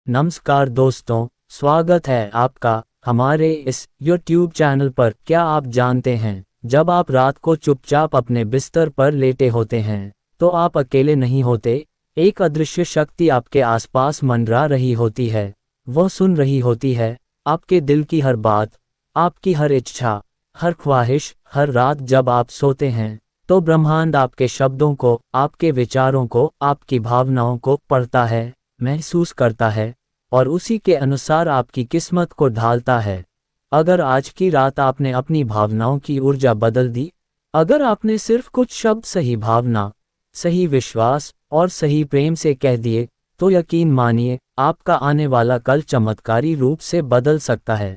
नमस्कार दोस्तों, स्वागत है आपका हमारे इस YouTube चैनल पर। क्या आप जानते हैं, जब आप रात को चुपचाप अपने बिस्तर पर लेटे होते हैं तो आप अकेले नहीं होते। एक अदृश्य शक्ति आपके आसपास मंडरा रही होती है। वह सुन रही होती है आपके दिल की हर बात, आपकी हर इच्छा, हर ख्वाहिश। हर रात जब आप सोते हैं तो ब्रह्मांड आपके शब्दों को, आपके विचारों को, आपकी भावनाओं को पढ़ता है, महसूस करता है और उसी के अनुसार आपकी किस्मत को ढालता है। अगर आज की रात आपने अपनी भावनाओं की ऊर्जा बदल दी, अगर आपने सिर्फ कुछ शब्द सही भावना, सही विश्वास और सही प्रेम से कह दिए, तो यकीन मानिए आपका आने वाला कल चमत्कारी रूप से बदल सकता है।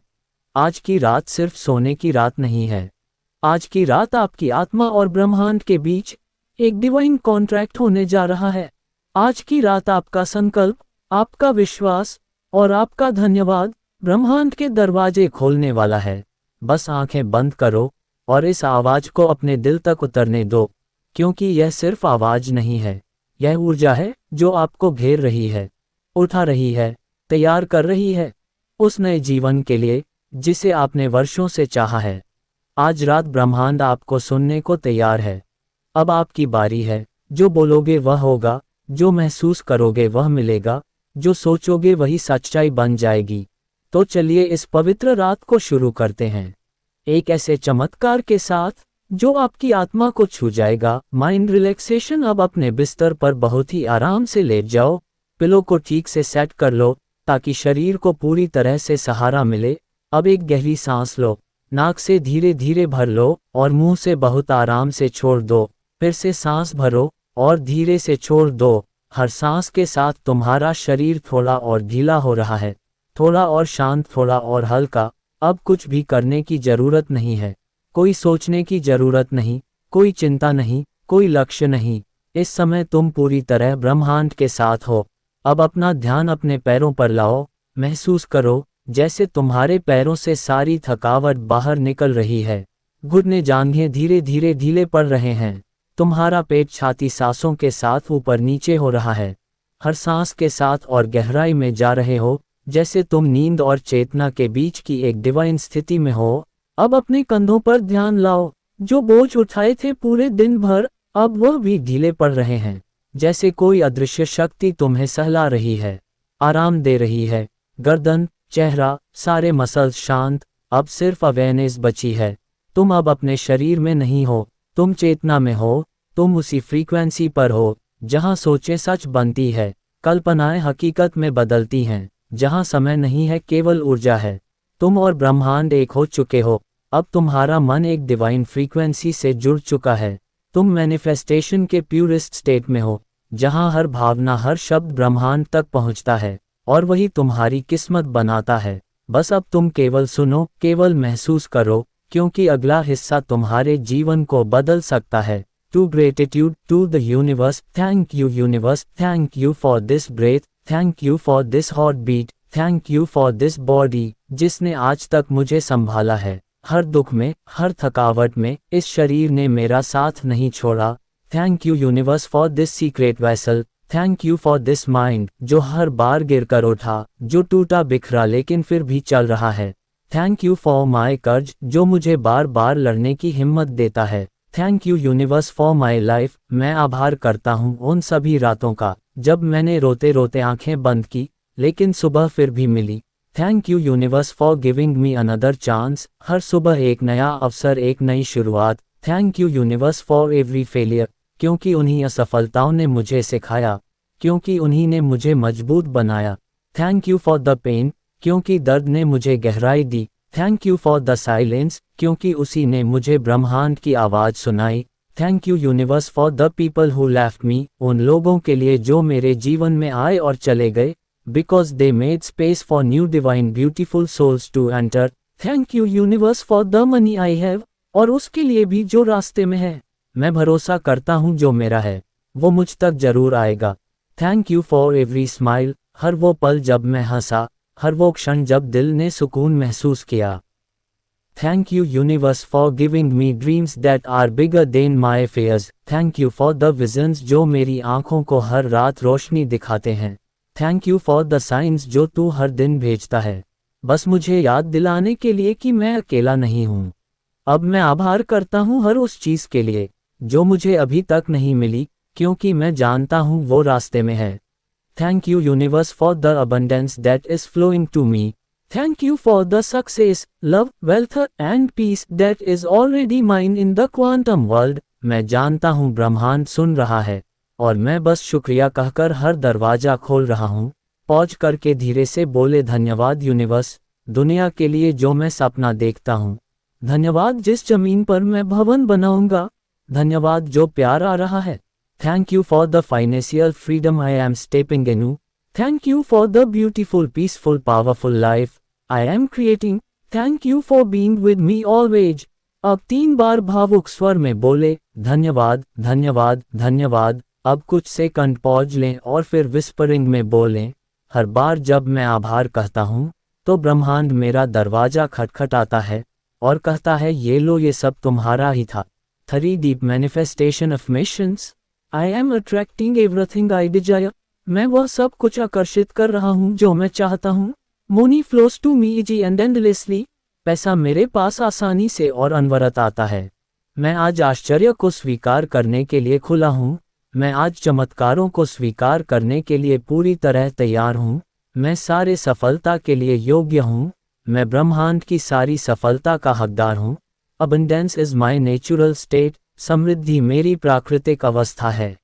आज की रात सिर्फ सोने की रात नहीं है। आज की रात आपकी आत्मा और ब्रह्मांड के बीच एक डिवाइन कॉन्ट्रैक्ट होने जा रहा है। आज की रात आपका संकल्प, आपका विश्वास और आपका धन्यवाद ब्रह्मांड के दरवाजे खोलने वाला है। बस आंखें बंद करो और इस आवाज को अपने दिल तक उतरने दो, क्योंकि यह सिर्फ आवाज नहीं है, यह ऊर्जा है जो आपको घेर रही है, उठा रही है, तैयार कर रही है उस नए जीवन के लिए जिसे आपने वर्षों से चाहा है। आज रात ब्रह्मांड आपको सुनने को तैयार है। अब आपकी बारी है। जो बोलोगे वह होगा, जो महसूस करोगे वह मिलेगा, जो सोचोगे वही सच्चाई बन जाएगी। तो चलिए इस पवित्र रात को शुरू करते हैं, एक ऐसे चमत्कार के साथ जो आपकी आत्मा को छू जाएगा। Mind relaxation. अब अपने बिस्तर पर बहुत ही आराम से लेट जाओ, पिलो को ठीक से सेट कर लो ताकि शरीर को पूरी तरह से सहारा मिले। अब एक गहरी सांस लो, नाक से धीरे धीरे भर लो और मुंह से बहुत आराम से छोड़ दो। फिर से सांस भरो और धीरे से छोड़ दो। हर सांस के साथ तुम्हारा शरीर थोड़ा और ढीला हो रहा है, थोड़ा और शांत, थोड़ा और हल्का। अब कुछ भी करने की जरूरत नहीं है, कोई सोचने की जरूरत नहीं, कोई चिंता नहीं, कोई लक्ष्य नहीं। इस समय तुम पूरी तरह ब्रह्मांड के साथ हो। अब अपना ध्यान अपने पैरों पर लाओ। महसूस करो जैसे तुम्हारे पैरों से सारी थकावट बाहर निकल रही है। घुटने, जांघें धीरे धीरे ढीले पड़ रहे हैं। तुम्हारा पेट, छाती सांसों के साथ ऊपर नीचे हो रहा है। हर सांस के साथ और गहराई में जा रहे हो, जैसे तुम नींद और चेतना के बीच की एक डिवाइन स्थिति में हो। अब अपने कंधों पर ध्यान लाओ। जो बोझ उठाए थे पूरे दिन भर, अब वह भी ढीले पड़ रहे हैं, जैसे कोई अदृश्य शक्ति तुम्हें सहला रही है, आराम दे रही है। गर्दन, चेहरा, सारे मसल्स शांत। अब सिर्फ अवेयरनेस बची है। तुम अब अपने शरीर में नहीं हो, तुम चेतना में हो। तुम उसी फ्रीक्वेंसी पर हो जहां सोचें सच बनती है, कल्पनाएं हकीकत में बदलती हैं, जहां समय नहीं है, केवल ऊर्जा है। तुम और ब्रह्मांड एक हो चुके हो। अब तुम्हारा मन एक डिवाइन फ्रीक्वेंसी से जुड़ चुका है। तुम मैनिफेस्टेशन के प्यूरिस्ट स्टेट में हो, जहां हर भावना, हर शब्द ब्रह्मांड तक पहुंचता है और वही तुम्हारी किस्मत बनाता है। बस अब तुम केवल सुनो, केवल महसूस करो, क्योंकि अगला हिस्सा तुम्हारे जीवन को बदल सकता है। To gratitude to the universe. Thank you universe, thank you for this breath, thank you for this heartbeat, thank you for this body, जिसने आज तक मुझे संभाला है। हर दुख में, हर थकावट में इस शरीर ने मेरा साथ नहीं छोड़ा। Thank you universe for this secret vessel, thank you for this mind, जो हर बार गिर कर उठा, जो टूटा बिखरा लेकिन फिर भी चल रहा है। Thank you for my courage, जो मुझे बार बार लड़ने की हिम्मत देता है। Thank you universe for my life. मैं आभार करता हूँ उन सभी रातों का जब मैंने रोते रोते आंखें बंद की, लेकिन सुबह फिर भी मिली। Thank you universe for giving me another chance. हर सुबह एक नया अवसर, एक नई शुरुआत। Thank you universe for every failure, क्योंकि उन्हीं असफलताओं ने मुझे सिखाया, क्योंकि उन्हीं ने मुझे मजबूत बनाया। Thank you for the pain, क्योंकि दर्द ने मुझे गहराई दी। Thank you for the silence, क्योंकि उसी ने मुझे ब्रह्मांड की आवाज़ सुनाई। Thank you universe for the people who left me, उन लोगों के लिए जो मेरे जीवन में आए और चले गए, because they made space for new divine beautiful souls to enter. Thank you universe for the money I have, और उसके लिए भी जो रास्ते में है। मैं भरोसा करता हूँ जो मेरा है वो मुझ तक जरूर आएगा। Thank you for every smile, हर वो पल जब मैं हंसा, हर वो क्षण जब दिल ने सुकून महसूस किया। Thank you universe for giving me dreams that are bigger than my fears. Thank you for the visions, जो मेरी आंखों को हर रात रोशनी दिखाते हैं। Thank you for the science जो तू हर दिन भेजता है, बस मुझे याद दिलाने के लिए कि मैं अकेला नहीं हूँ। अब मैं आभार करता हूँ हर उस चीज़ के लिए जो मुझे अभी तक नहीं मिली, क्योंकि मैं जानता हूँ वो रास्ते में है। Thank you universe for the abundance that is flowing to me. Thank you for the success, love, wealth and peace that is already mine in the quantum world. मैं जानता हूँ ब्रह्मांड सुन रहा है और मैं बस शुक्रिया कहकर हर दरवाजा खोल रहा हूँ। पॉज करके धीरे से बोले, धन्यवाद यूनिवर्स, दुनिया के लिए जो मैं सपना देखता हूँ। धन्यवाद जिस जमीन पर मैं भवन बनाऊंगा। धन्यवाद जो प्यार आ रहा है। Thank you for the financial freedom I am stepping into. Thank you for the beautiful peaceful powerful life I am creating. Thank you for being with me always. अब 3 बार भावुक स्वर में बोले, धन्यवाद धन्यवाद धन्यवाद। अब कुछ सेकंड पॉज लें और फिर विस्परिंग में बोलें, हर बार जब मैं आभार कहता हूँ तो ब्रह्मांड मेरा दरवाजा खटखटाता है और कहता है, ये लो, ये सब तुम्हारा ही था। 3 deep manifestation affirmations. I am attracting everything I Dzire. मैं वह सब कुछ आकर्षित कर रहा हूँ जो मैं चाहता हूँ। Money flows to me easy and endlessly. पैसा मेरे पास आसानी से और अनवरत आता है। मैं आज आश्चर्य को स्वीकार करने के लिए खुला हूँ। मैं आज चमत्कारों को स्वीकार करने के लिए पूरी तरह तैयार हूँ। मैं सारे सफलता के लिए योग्य हूँ। मैं ब्रह्मांड की सारी सफलता का हकदार हूँ। Abundance is my natural state. समृद्धि मेरी प्राकृतिक अवस्था है।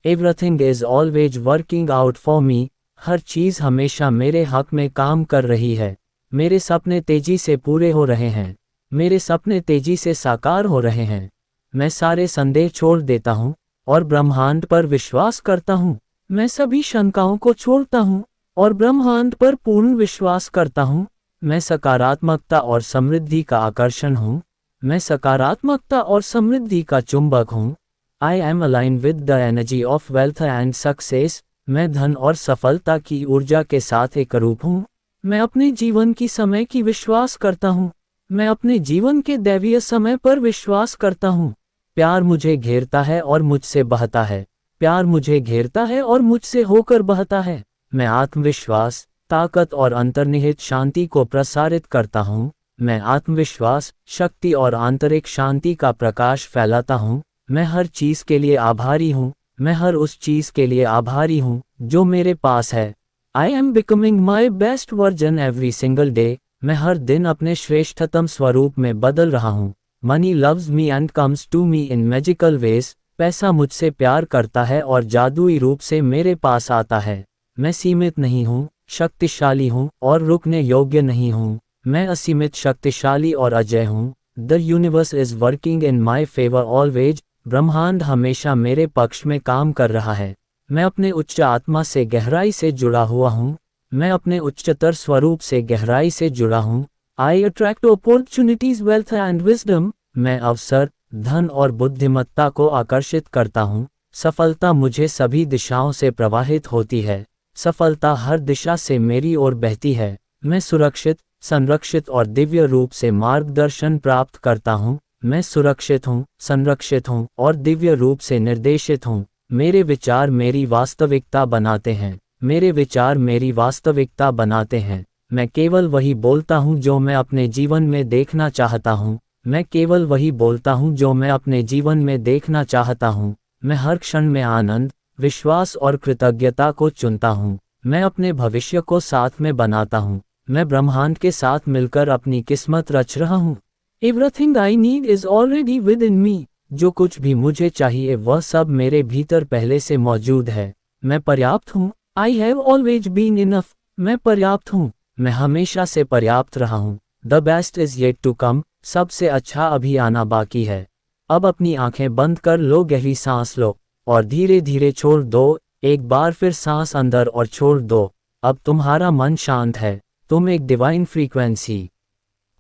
Everything is always working out for me. हर चीज़ हमेशा मेरे हक में काम कर रही है। मेरे सपने तेजी से पूरे हो रहे हैं। मेरे सपने तेजी से साकार हो रहे हैं। मैं सारे संदेह छोड़ देता हूँ और ब्रह्मांड पर विश्वास करता हूँ। मैं सभी शंकाओं को छोड़ता हूँ और ब्रह्मांड पर पूर्ण विश्वास करता हूँ। मैं सकारात्मकता और समृद्धि का आकर्षण हूँ। मैं सकारात्मकता और समृद्धि का चुंबक हूँ। I am align with the energy of wealth and success. मैं धन और सफलता की ऊर्जा के साथ एकरूप हूँ। मैं अपने जीवन की समय की विश्वास करता हूँ। मैं अपने जीवन के दैवीय समय पर विश्वास करता हूँ। प्यार मुझे घेरता है और मुझसे बहता है। प्यार मुझे घेरता है और मुझसे होकर बहता है। मैं आत्मविश्वास, ताकत और अंतर्निहित शांति को प्रसारित करता हूँ। मैं आत्मविश्वास, शक्ति और आंतरिक शांति का प्रकाश फैलाता हूँ। मैं हर चीज़ के लिए आभारी हूँ। मैं हर उस चीज़ के लिए आभारी हूँ जो मेरे पास है। I am becoming my best version every single day. मैं हर दिन अपने श्रेष्ठतम स्वरूप में बदल रहा हूँ। Money loves me and comes to me in magical ways. पैसा मुझसे प्यार करता है और जादुई रूप से मेरे पास आता है। मैं सीमित नहीं हूँ, शक्तिशाली हूँ और रुकने योग्य नहीं हूँ। मैं असीमित शक्तिशाली और अजय हूँ। The universe is working in my favour always. ब्रह्मांड हमेशा मेरे पक्ष में काम कर रहा है। मैं अपने उच्च आत्मा से गहराई से जुड़ा हुआ हूँ। मैं अपने उच्चतर स्वरूप से गहराई से जुड़ा हूँ। I attract opportunities, wealth and wisdom. मैं अवसर, धन और बुद्धिमत्ता को आकर्षित करता हूँ। सफलता मुझे सभी दिशाओं से प्रवाहित होती है। सफलता हर दिशा से मेरी ओर बहती है। मैं सुरक्षित, संरक्षित और दिव्य रूप से मार्गदर्शन प्राप्त करता हूँ। मैं सुरक्षित हूँ, संरक्षित हूँ और दिव्य रूप से निर्देशित हूँ। मेरे विचार मेरी वास्तविकता बनाते हैं। मेरे विचार मेरी वास्तविकता बनाते हैं। मैं केवल वही बोलता हूँ जो मैं अपने जीवन में देखना चाहता हूँ। मैं केवल वही बोलता हूँ जो मैं अपने जीवन में देखना चाहता हूँ। मैं हर क्षण में आनंद, विश्वास और कृतज्ञता को चुनता हूँ। मैं अपने भविष्य को साथ में बनाता हूँ। मैं ब्रह्मांड के साथ मिलकर अपनी किस्मत रच रहा हूँ। Everything I need is already within me. जो कुछ भी मुझे चाहिए वह सब मेरे भीतर पहले से मौजूद है। मैं पर्याप्त हूँ। I have always been enough. मैं पर्याप्त हूँ। मैं हमेशा से पर्याप्त रहा हूँ। The best is yet to come. सबसे अच्छा अभी आना बाकी है। अब अपनी आंखें बंद कर लो, गहरी सांस लो और धीरे धीरे छोड़ दो। एक बार फिर सांस अंदर और छोड़ दो। अब तुम्हारा मन शांत है। तुम एक डिवाइन फ्रीक्वेंसी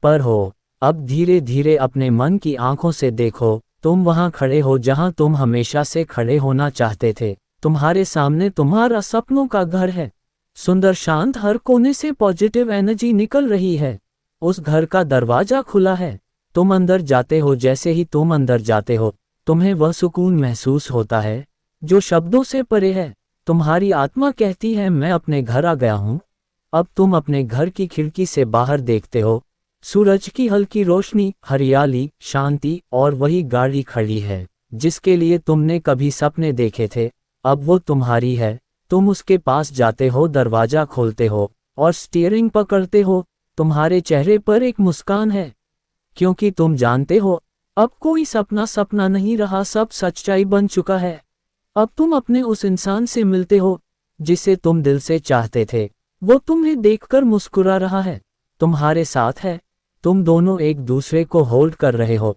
पर हो। अब धीरे धीरे अपने मन की आंखों से देखो। तुम वहां खड़े हो जहां तुम हमेशा से खड़े होना चाहते थे। तुम्हारे सामने तुम्हारा सपनों का घर है। सुंदर, शांत, हर कोने से पॉजिटिव एनर्जी निकल रही है। उस घर का दरवाजा खुला है। तुम अंदर जाते हो। जैसे ही तुम अंदर जाते हो तुम्हें वह सुकून महसूस होता है जो शब्दों से परे है। तुम्हारी आत्मा कहती है मैं अपने घर आ गया हूँ। अब तुम अपने घर की खिड़की से बाहर देखते हो, सूरज की हल्की रोशनी, हरियाली, शांति और वही गाड़ी खड़ी है जिसके लिए तुमने कभी सपने देखे थे। अब वो तुम्हारी है। तुम उसके पास जाते हो, दरवाजा खोलते हो और स्टीयरिंग पकड़ते हो। तुम्हारे चेहरे पर एक मुस्कान है, क्योंकि तुम जानते हो अब कोई सपना सपना नहीं रहा, सब सच्चाई बन चुका है। अब तुम अपने उस इंसान से मिलते हो जिसे तुम दिल से चाहते थे। वो तुम्हें देखकर मुस्कुरा रहा है, तुम्हारे साथ है। तुम दोनों एक दूसरे को होल्ड कर रहे हो,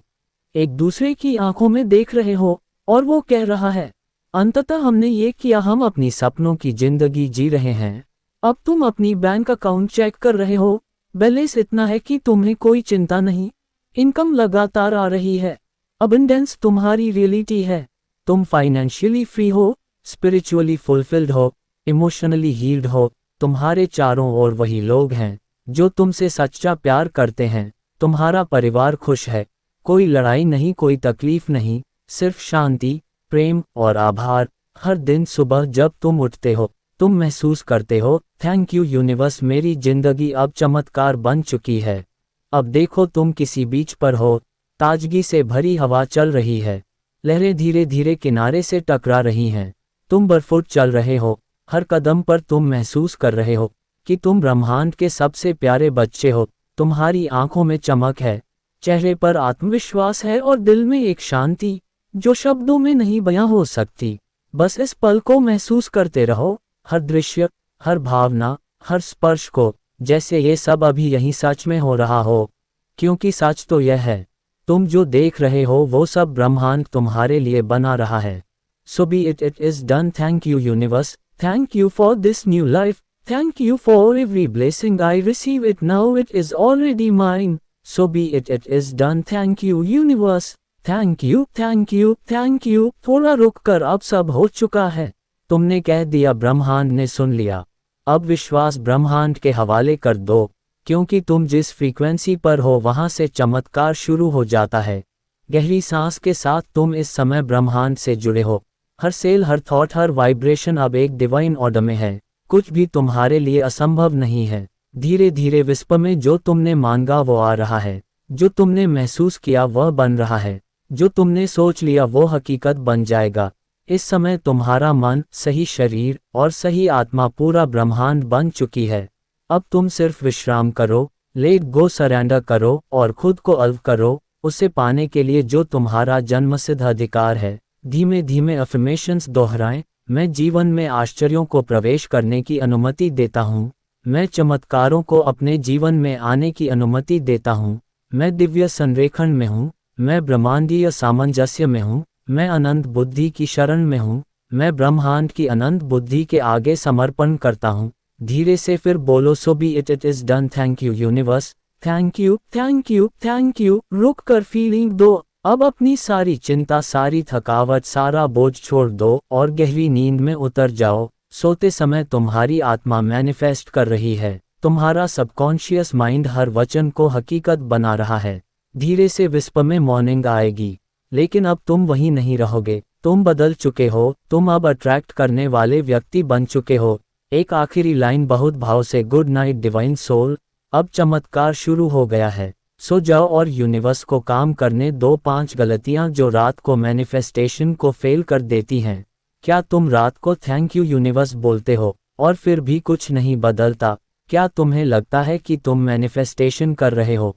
एक दूसरे की आंखों में देख रहे हो और वो कह रहा है, अंततः हमने ये किया, हम अपनी सपनों की जिंदगी जी रहे हैं। अब तुम अपनी बैंक अकाउंट चेक कर रहे हो, बैलेंस इतना है कि तुम्हें कोई चिंता नहीं, इनकम लगातार आ रही है, अबंडेंस तुम्हारी रियलिटी है। तुम फाइनेंशियली फ्री हो, स्पिरिचुअली फुलफिल्ड हो, इमोशनली हील्ड हो। तुम्हारे चारों ओर वही लोग हैं जो तुमसे सच्चा प्यार करते हैं। तुम्हारा परिवार खुश है, कोई लड़ाई नहीं, कोई तकलीफ नहीं, सिर्फ शांति, प्रेम और आभार। हर दिन सुबह जब तुम उठते हो तुम महसूस करते हो, थैंक यू यूनिवर्स, मेरी जिंदगी अब चमत्कार बन चुकी है। अब देखो तुम किसी बीच पर हो, ताजगी से भरी हवा चल रही है, लहरें धीरे धीरे किनारे से टकरा रही हैं। तुम बरफुट चल रहे हो, हर कदम पर तुम महसूस कर रहे हो कि तुम ब्रह्मांड के सबसे प्यारे बच्चे हो। तुम्हारी आंखों में चमक है, चेहरे पर आत्मविश्वास है और दिल में एक शांति जो शब्दों में नहीं बयां हो सकती। बस इस पल को महसूस करते रहो, हर दृश्य, हर भावना, हर स्पर्श को, जैसे ये सब अभी यहीं सच में हो रहा हो। क्योंकि सच तो यह है, तुम जो देख रहे हो वो सब ब्रह्मांड तुम्हारे लिए बना रहा है। So be it, it is done. Thank you universe, thank you for this new life, thank you for every blessing I receive it now, it is already mine. So be it, it is done. Thank you universe, thank you, thank you, thank you। थोड़ा रुक कर, अब सब हो चुका है, तुमने कह दिया, ब्रह्मांड ने सुन लिया। अब विश्वास ब्रह्मांड के हवाले कर दो, क्योंकि तुम जिस फ्रीक्वेंसी पर हो वहां से चमत्कार शुरू हो जाता है। गहरी सांस के साथ तुम इस समय ब्रह्मांड से जुड़े हो, हर सेल, हर थॉट, हर वाइब्रेशन अब एक डिवाइन ऑर्डर में है। कुछ भी तुम्हारे लिए असंभव नहीं है। धीरे धीरे विश्व में जो तुमने मांगा वो आ रहा है, जो तुमने महसूस किया वह बन रहा है, जो तुमने सोच लिया वो हकीकत बन जाएगा। इस समय तुम्हारा मन, सही शरीर और सही आत्मा पूरा ब्रह्मांड बन चुकी है। अब तुम सिर्फ विश्राम करो, लेट गो, सरेंडर करो और खुद को अल्व करो उसे पाने के लिए जो तुम्हारा जन्मसिद्ध अधिकार है। धीमे धीमे अफर्मेशंस दोहराएं, मैं जीवन में आश्चर्यों को प्रवेश करने की अनुमति देता हूँ, मैं चमत्कारों को अपने जीवन में आने की अनुमति देता हूँ, मैं दिव्य संरेखण में हूँ, मैं ब्रह्मांडीय सामंजस्य में हूँ, मैं अनंत बुद्धि की शरण में हूँ, मैं ब्रह्मांड की अनंत बुद्धि के आगे समर्पण करता हूँ। धीरे से फिर बोलो, so be it, it is done. Thank you universe, thank you, thank you, thank you. रुक कर फीलिंग दो, अब अपनी सारी चिंता, सारी थकावट, सारा बोझ छोड़ दो और गहरी नींद में उतर जाओ। सोते समय तुम्हारी आत्मा मैनिफेस्ट कर रही है, तुम्हारा सबकॉन्शियस माइंड हर वचन को हकीकत बना रहा है। धीरे से विश्व में मॉर्निंग आएगी, लेकिन अब तुम वहीं नहीं रहोगे, तुम बदल चुके हो, तुम अब अट्रैक्ट करने वाले व्यक्ति बन चुके हो। एक आखिरी लाइन बहुत भाव से, गुड नाइट डिवाइन सोल, अब चमत्कार शुरू हो गया है, सो जाओ और यूनिवर्स को काम करने दो। 5 गलतियां जो रात को मैनिफेस्टेशन को फेल कर देती हैं। क्या तुम रात को थैंक यू यूनिवर्स बोलते हो और फिर भी कुछ नहीं बदलता? क्या तुम्हें लगता है कि तुम मैनिफेस्टेशन कर रहे हो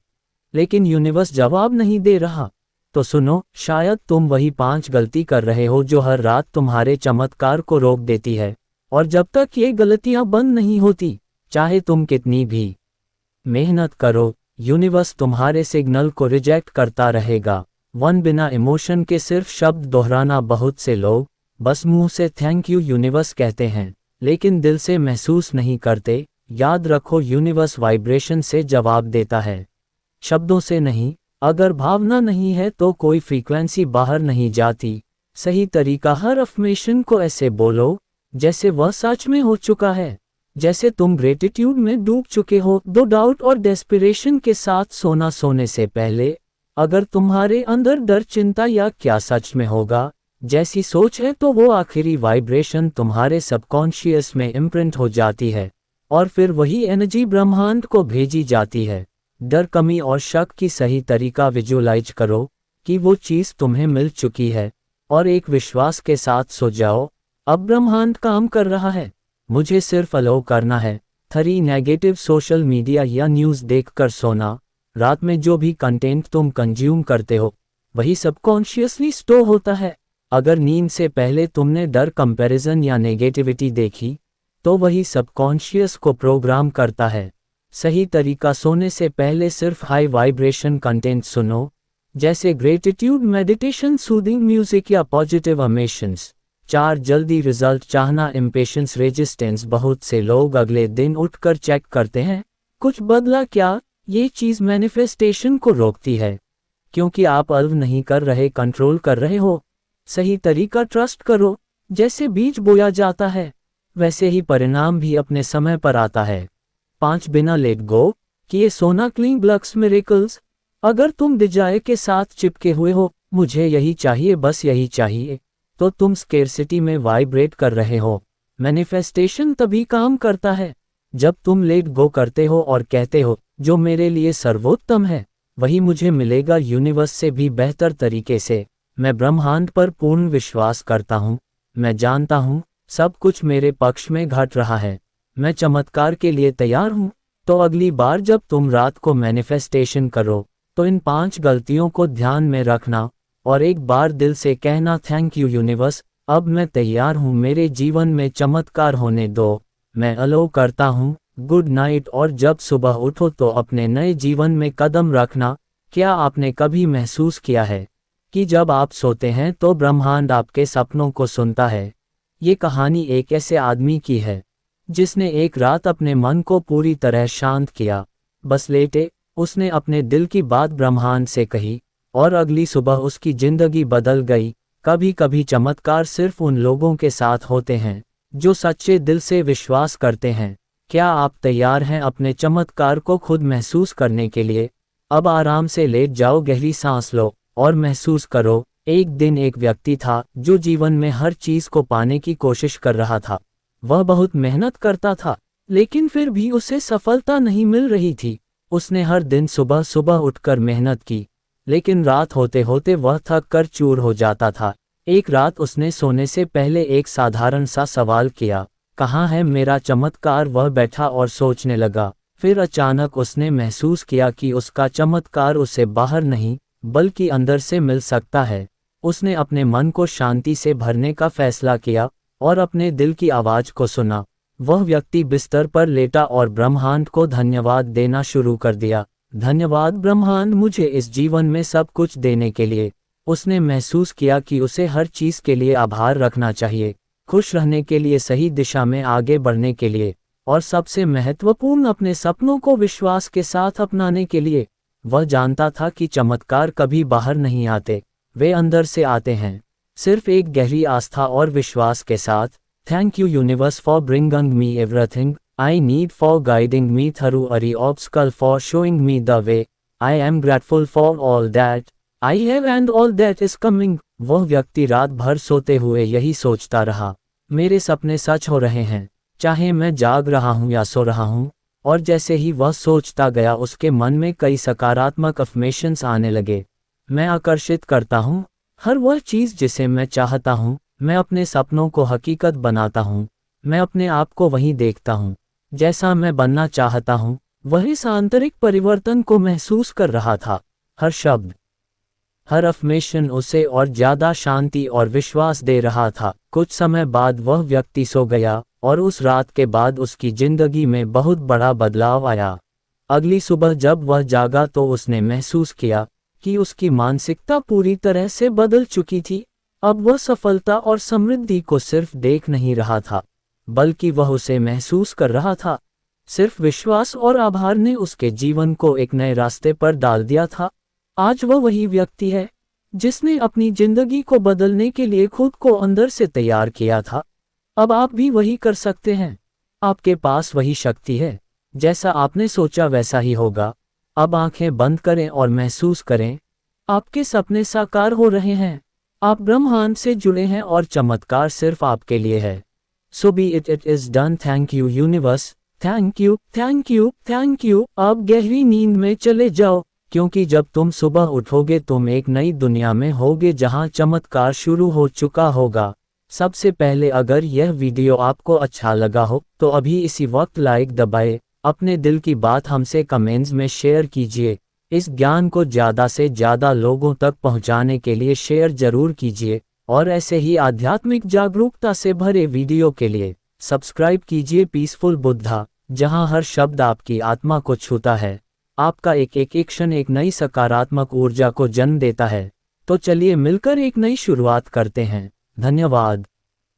लेकिन यूनिवर्स जवाब नहीं दे रहा? तो सुनो, शायद तुम वही 5 गलती कर रहे हो जो हर रात तुम्हारे चमत्कार को रोक देती है। और जब तक ये गलतियां बंद नहीं होती, चाहे तुम कितनी भी मेहनत करो, यूनिवर्स तुम्हारे सिग्नल को रिजेक्ट करता रहेगा। बिना इमोशन के सिर्फ शब्द दोहराना। बहुत से लोग बस मुंह से थैंक यू यूनिवर्स कहते हैं, लेकिन दिल से महसूस नहीं करते। याद रखो, यूनिवर्स वाइब्रेशन से जवाब देता है, शब्दों से नहीं। अगर भावना नहीं है तो कोई फ्रीक्वेंसी बाहर नहीं जाती। सही तरीका, हर अफर्मेशन को ऐसे बोलो जैसे वह सच में हो चुका है, जैसे तुम ग्रेटिट्यूड में डूब चुके हो। दो डाउट और डेस्पिरेशन के साथ सोना। सोने से पहले अगर तुम्हारे अंदर डर, चिंता या क्या सच में होगा, जैसी सोच है तो वो आखिरी वाइब्रेशन तुम्हारे सबकॉन्शियस में इम्प्रिंट हो जाती है और फिर वही एनर्जी ब्रह्मांड को भेजी जाती है। डर, कमी और शक की सही तरीका विजुअलाइज करो कि वो चीज़ तुम्हें मिल चुकी है और एक विश्वास के साथ सो जाओ, अब ब्रह्मांड काम कर रहा है, मुझे सिर्फ अलाउ करना है। 3 नेगेटिव सोशल मीडिया या न्यूज़ देखकर सोना। रात में जो भी कंटेंट तुम कंज्यूम करते हो वही सबकॉन्शियसली स्टोर होता है। अगर नींद से पहले तुमने डर, कंपैरिजन या नेगेटिविटी देखी तो वही सबकॉन्शियस को प्रोग्राम करता है। सही तरीका, सोने से पहले सिर्फ हाई वाइब्रेशन कंटेंट सुनो, जैसे ग्रेटिट्यूड मेडिटेशन, सूदिंग म्यूजिक या पॉजिटिव इमोशंस। 4 जल्दी रिजल्ट चाहना, इम्पेशंस, रेजिस्टेंस। बहुत से लोग अगले दिन उठकर चेक करते हैं कुछ बदला क्या। ये चीज़ मैनिफेस्टेशन को रोकती है क्योंकि आप अल्व नहीं कर रहे, कंट्रोल कर रहे हो। सही तरीका, ट्रस्ट करो, जैसे बीज बोया जाता है वैसे ही परिणाम भी अपने समय पर आता है। 5 बिना लेट गो किए सोना, क्लीन ब्लक्स मिरेकल्स। अगर तुम डिजायर के साथ चिपके हुए हो, मुझे यही चाहिए, बस यही चाहिए, तो तुम स्केर्सिटी में वाइब्रेट कर रहे हो। मैनिफेस्टेशन तभी काम करता है जब तुम लेट गो करते हो और कहते हो जो मेरे लिए सर्वोत्तम है वही मुझे मिलेगा, यूनिवर्स से भी बेहतर तरीके से। मैं ब्रह्मांड पर पूर्ण विश्वास करता हूँ। मैं जानता हूँ सब कुछ मेरे पक्ष में घट रहा है। मैं चमत्कार के लिए तैयार हूँ। तो अगली बार जब तुम रात को मैनिफेस्टेशन करो तो इन 5 गलतियों को ध्यान में रखना और एक बार दिल से कहना, थैंक यू यूनिवर्स, अब मैं तैयार हूँ, मेरे जीवन में चमत्कार होने दो, मैं अलाउ करता हूँ। Good night. और जब सुबह उठो तो अपने नए जीवन में कदम रखना। क्या आपने कभी महसूस किया है कि जब आप सोते हैं तो ब्रह्मांड आपके सपनों को सुनता है? ये कहानी एक ऐसे आदमी की है जिसने एक रात अपने मन को पूरी तरह शांत किया, बस लेटे उसने अपने दिल की बात ब्रह्मांड से कही और अगली सुबह उसकी जिंदगी बदल गई। कभी कभी चमत्कार सिर्फ उन लोगों के साथ होते हैं जो सच्चे दिल से विश्वास करते हैं। क्या आप तैयार हैं अपने चमत्कार को खुद महसूस करने के लिए? अब आराम से लेट जाओ, गहरी सांस लो और महसूस करो। एक दिन एक व्यक्ति था जो जीवन में हर चीज को पाने की कोशिश कर रहा था। वह बहुत मेहनत करता था लेकिन फिर भी उसे सफलता नहीं मिल रही थी। उसने हर दिन सुबह सुबह उठकर मेहनत की, लेकिन रात होते होते वह थक कर चूर हो जाता था। एक रात उसने सोने से पहले एक साधारण सा सवाल किया, कहाँ है मेरा चमत्कार? वह बैठा और सोचने लगा। फिर अचानक उसने महसूस किया कि उसका चमत्कार उसे बाहर नहीं बल्कि अंदर से मिल सकता है। उसने अपने मन को शांति से भरने का फैसला किया और अपने दिल की आवाज को सुना। वह व्यक्ति बिस्तर पर लेटा और ब्रह्मांड को धन्यवाद देना शुरू कर दिया। धन्यवाद ब्रह्मांड, मुझे इस जीवन में सब कुछ देने के लिए। उसने महसूस किया कि उसे हर चीज के लिए आभार रखना चाहिए, खुश रहने के लिए, सही दिशा में आगे बढ़ने के लिए और सबसे महत्वपूर्ण अपने सपनों को विश्वास के साथ अपनाने के लिए। वह जानता था कि चमत्कार कभी बाहर नहीं आते, वे अंदर से आते हैं, सिर्फ एक गहरी आस्था और विश्वास के साथ। Thank you universe for bringing me everything I need, for guiding me through every obstacle, for showing me the way. I am grateful for all that I have and all that is coming. वह व्यक्ति रात भर सोते हुए यही सोचता रहा, मेरे सपने सच हो रहे हैं, चाहे मैं जाग रहा हूँ या सो रहा हूँ। और जैसे ही वह सोचता गया उसके मन में कई सकारात्मक अफर्मेशंस आने लगे। मैं आकर्षित करता हूँ हर वह चीज़ जिसे मैं चाहता हूँ, मैं अपने सपनों को हकीकत बनाता हूँ, मैं अपने आप को वहीं देखता हूँ जैसा मैं बनना चाहता हूँ। वह इस आंतरिक परिवर्तन को महसूस कर रहा था। हर शब्द, हर अफर्मेशन उसे और ज्यादा शांति और विश्वास दे रहा था। कुछ समय बाद वह व्यक्ति सो गया और उस रात के बाद उसकी जिंदगी में बहुत बड़ा बदलाव आया। अगली सुबह जब वह जागा तो उसने महसूस किया कि उसकी मानसिकता पूरी तरह से बदल चुकी थी। अब वह सफलता और समृद्धि को सिर्फ देख नहीं रहा था बल्कि वह उसे महसूस कर रहा था। सिर्फ विश्वास और आभार ने उसके जीवन को एक नए रास्ते पर डाल दिया था। आज वह वही व्यक्ति है जिसने अपनी जिंदगी को बदलने के लिए खुद को अंदर से तैयार किया था। अब आप भी वही कर सकते हैं। आपके पास वही शक्ति है, जैसा आपने सोचा वैसा ही होगा। अब आंखें बंद करें और महसूस करें, आपके सपने साकार हो रहे हैं। आप ब्रह्मांड से जुड़े हैं और चमत्कार सिर्फ आपके लिए है। So be it is done. Thank you universe. Thank you, thank you, thank you. अब गहरी नींद में चले जाओ, क्योंकि जब तुम सुबह उठोगे तुम एक नई दुनिया में होगे जहां चमत्कार शुरू हो चुका होगा। सबसे पहले अगर यह वीडियो आपको अच्छा लगा हो तो अभी इसी वक्त लाइक दबाएं, अपने दिल की बात हमसे कमेंट्स में शेयर कीजिए। इस ज्ञान को ज़्यादा से ज़्यादा लोगों तक पहुंचाने के लिए शेयर जरूर कीजिए और ऐसे ही आध्यात्मिक जागरूकता से भरे वीडियो के लिए सब्सक्राइब कीजिए पीसफुल बुद्धा, जहां हर शब्द आपकी आत्मा को छूता है। आपका एक एक एक्शन एक नई सकारात्मक ऊर्जा को जन्म देता है। तो चलिए मिलकर एक नई शुरुआत करते हैं। धन्यवाद।